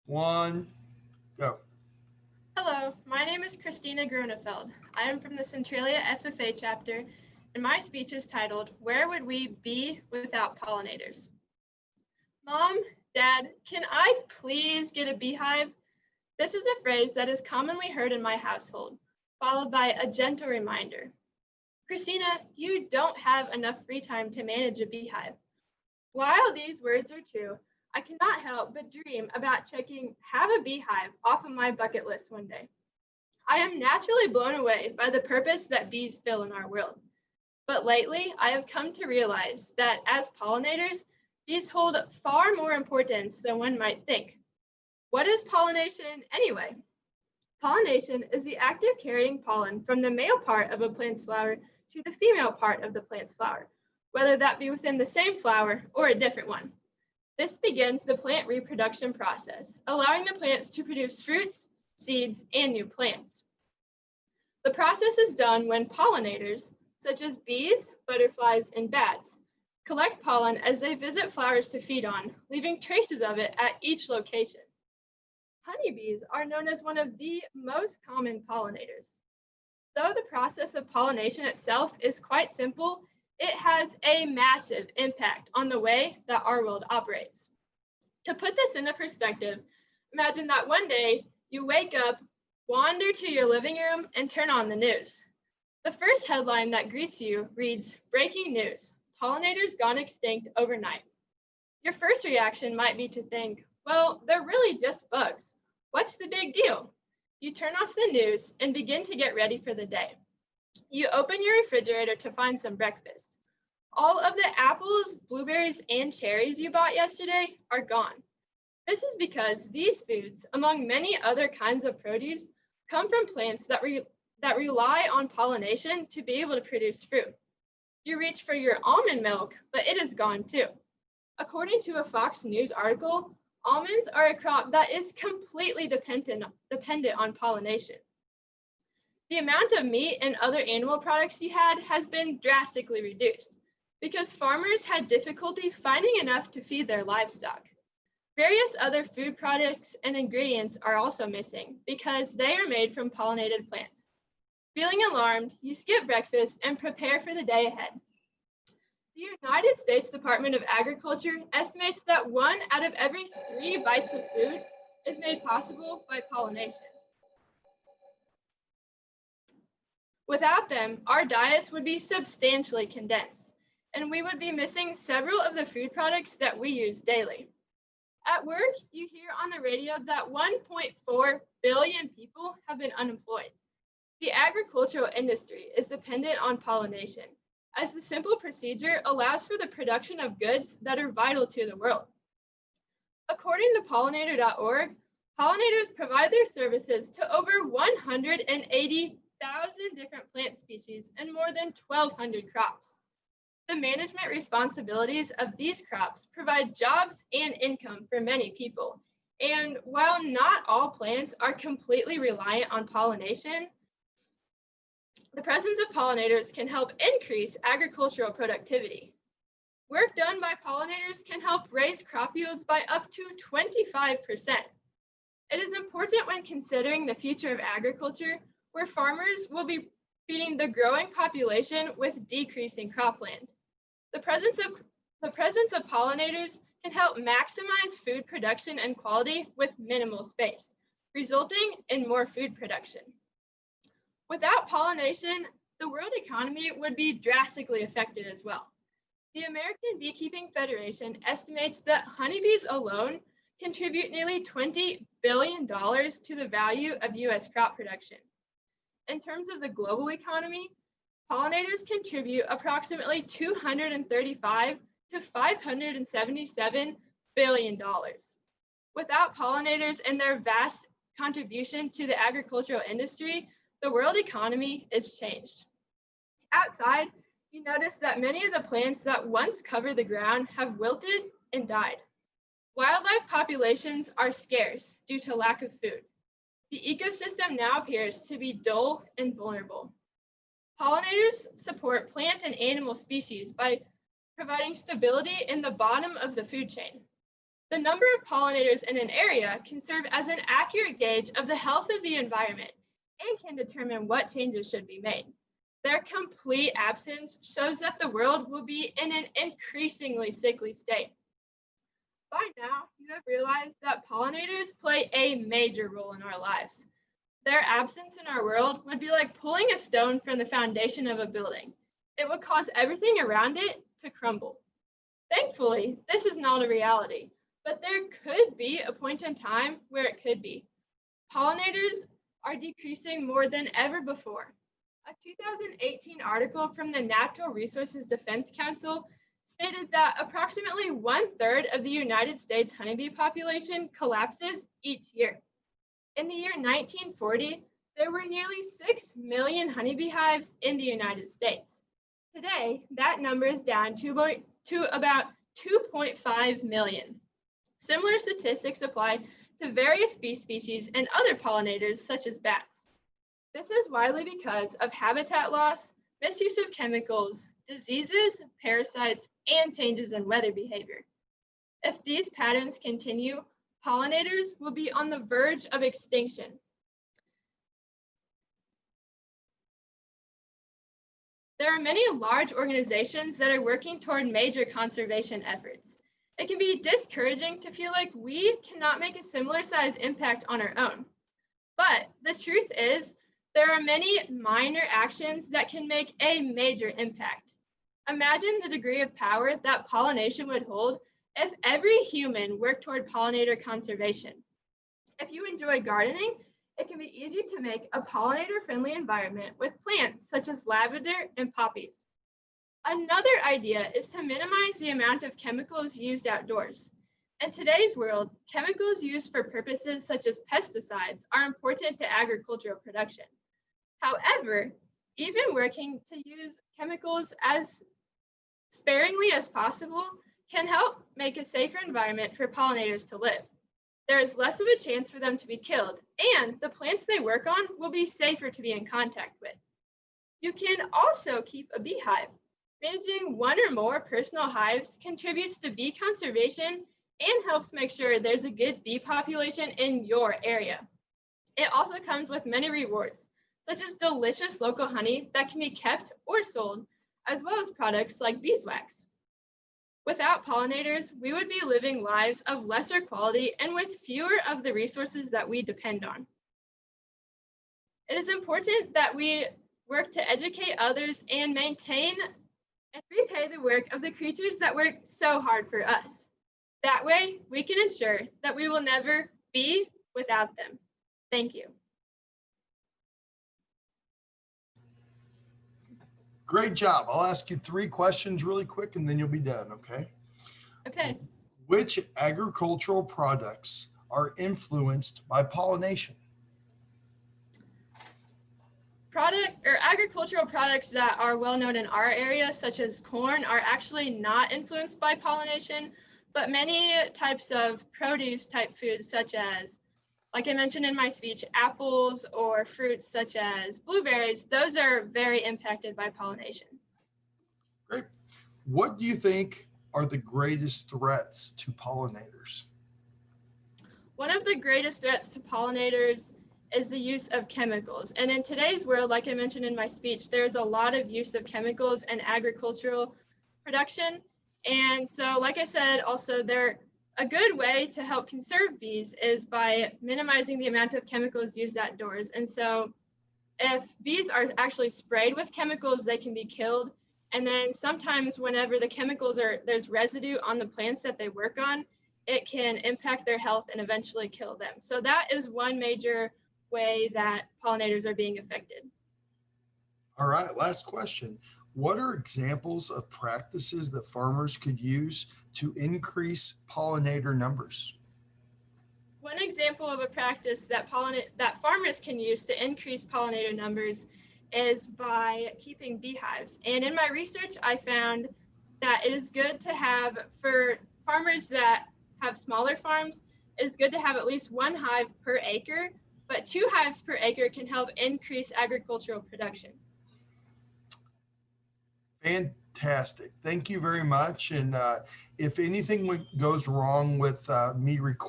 One, go. Hello, my name is Christina Gronefeld. I am from the Centralia FFA chapter, and my speech is titled, Where Would We Be Without Pollinators? Mom, Dad, can I please get a beehive? This is a phrase that is commonly heard in my household, followed by a gentle reminder. Christina, you don't have enough free time to manage a beehive. While these words are true, I cannot help but dream about checking have a beehive off of my bucket list one day. I am naturally blown away by the purpose that bees fill in our world. But lately, I have come to realize that as pollinators, bees hold far more importance than one might think. What is pollination anyway? Pollination is the act of carrying pollen from the male part of a plant's flower to the female part of the plant's flower, whether that be within the same flower or a different one. This begins the plant reproduction process, allowing the plants to produce fruits, seeds, and new plants. The process is done when pollinators, such as bees, butterflies, and bats, collect pollen as they visit flowers to feed on, leaving traces of it at each location. Honeybees are known as one of the most common pollinators. Though the process of pollination itself is quite simple, it has a massive impact on the way that our world operates. To put this into perspective, imagine that one day you wake up, wander to your living room, and turn on the news. The first headline that greets you reads, Breaking news, pollinators gone extinct overnight. Your first reaction might be to think, well, they're really just bugs. What's the big deal? You turn off the news and begin to get ready for the day. You open your refrigerator to find some breakfast. All of the apples, blueberries, and cherries you bought yesterday are gone. This is because these foods, among many other kinds of produce, come from plants that rely on pollination to be able to produce fruit. You reach for your almond milk, but it is gone too. According to a Fox News article, almonds are a crop that is completely dependent on pollination. The amount of meat and other animal products you had has been drastically reduced because farmers had difficulty finding enough to feed their livestock. Various other food products and ingredients are also missing because they are made from pollinated plants. Feeling alarmed, you skip breakfast and prepare for the day ahead. The United States Department of Agriculture estimates that 1 out of every 3 bites of food is made possible by pollination. Without them, our diets would be substantially condensed, and we would be missing several of the food products that we use daily. At work, you hear on the radio that 1.4 billion people have been unemployed. The agricultural industry is dependent on pollination, as the simple procedure allows for the production of goods that are vital to the world. According to pollinator.org, pollinators provide their services to over 180,000 different plant species and more than 1,200 crops. The management responsibilities of these crops provide jobs and income for many people. And while not all plants are completely reliant on pollination, the presence of pollinators can help increase agricultural productivity. Work done by pollinators can help raise crop yields by up to 25%. It is important when considering the future of agriculture, where farmers will be feeding the growing population with decreasing cropland. The presence of pollinators can help maximize food production and quality with minimal space, resulting in more food production. Without pollination, the world economy would be drastically affected as well. The American Beekeeping Federation estimates that honeybees alone contribute nearly $20 billion to the value of US crop production. In terms of the global economy, pollinators contribute approximately $235 to $577 billion. Without pollinators and their vast contribution to the agricultural industry, the world economy is changed. Outside, you notice that many of the plants that once covered the ground have wilted and died. Wildlife populations are scarce due to lack of food. The ecosystem now appears to be dull and vulnerable. Pollinators support plant and animal species by providing stability in the bottom of the food chain. The number of pollinators in an area can serve as an accurate gauge of the health of the environment and can determine what changes should be made. Their complete absence shows that the world will be in an increasingly sickly state. By now, you have realized that pollinators play a major role in our lives. Their absence in our world would be like pulling a stone from the foundation of a building. It would cause everything around it to crumble. Thankfully, this is not a reality, but there could be a point in time where it could be. Pollinators are decreasing more than ever before. A 2018 article from the Natural Resources Defense Council stated that approximately 1/3 of the United States honeybee population collapses each year. In the year 1940, there were nearly 6 million honeybee hives in the United States. Today, that number is down to about 2.5 million. Similar statistics apply to various bee species and other pollinators, such as bats. This is widely because of habitat loss, misuse of chemicals, diseases, parasites, and changes in weather behavior. If these patterns continue, pollinators will be on the verge of extinction. There are many large organizations that are working toward major conservation efforts. It can be discouraging to feel like we cannot make a similar size impact on our own. But the truth is, there are many minor actions that can make a major impact. Imagine the degree of power that pollination would hold if every human worked toward pollinator conservation. If you enjoy gardening, it can be easy to make a pollinator-friendly environment with plants such as lavender and poppies. Another idea is to minimize the amount of chemicals used outdoors. In today's world, chemicals used for purposes such as pesticides are important to agricultural production. However, even working to use chemicals as sparingly as possible can help make a safer environment for pollinators to live. There is less of a chance for them to be killed, and the plants they work on will be safer to be in contact with. You can also keep a beehive. Managing one or more personal hives contributes to bee conservation and helps make sure there's a good bee population in your area. It also comes with many rewards, such as delicious local honey that can be kept or sold, as well as products like beeswax. Without pollinators, we would be living lives of lesser quality and with fewer of the resources that we depend on. It is important that we work to educate others and maintain and repay the work of the creatures that work so hard for us. That way, we can ensure that we will never be without them. Thank you. Great job. I'll ask you 3 questions really quick and then you'll be done, okay? Okay. Which agricultural products are influenced by pollination? Agricultural products that are well known in our area, such as corn, are actually not influenced by pollination, but many types of produce type foods, such as, like I mentioned in my speech, apples or fruits such as blueberries, those are very impacted by pollination. Great. What do you think are the greatest threats to pollinators? One of the greatest threats to pollinators is the use of chemicals. And in today's world, like I mentioned in my speech, there's a lot of use of chemicals in agricultural production. And so, like I said, also a good way to help conserve bees is by minimizing the amount of chemicals used outdoors. And so if bees are actually sprayed with chemicals, they can be killed. And then sometimes whenever the chemicals there's residue on the plants that they work on, it can impact their health and eventually kill them. So that is one major way that pollinators are being affected. All right, last question. What are examples of practices that farmers could use to increase pollinator numbers? One example of a practice that farmers can use to increase pollinator numbers is by keeping beehives. And in my research, I found that it is good to have, for farmers that have smaller farms, it is good to have at least 1 hive per acre, but 2 hives per acre can help increase agricultural production. Fantastic. Thank you very much. And if anything goes wrong with me recording,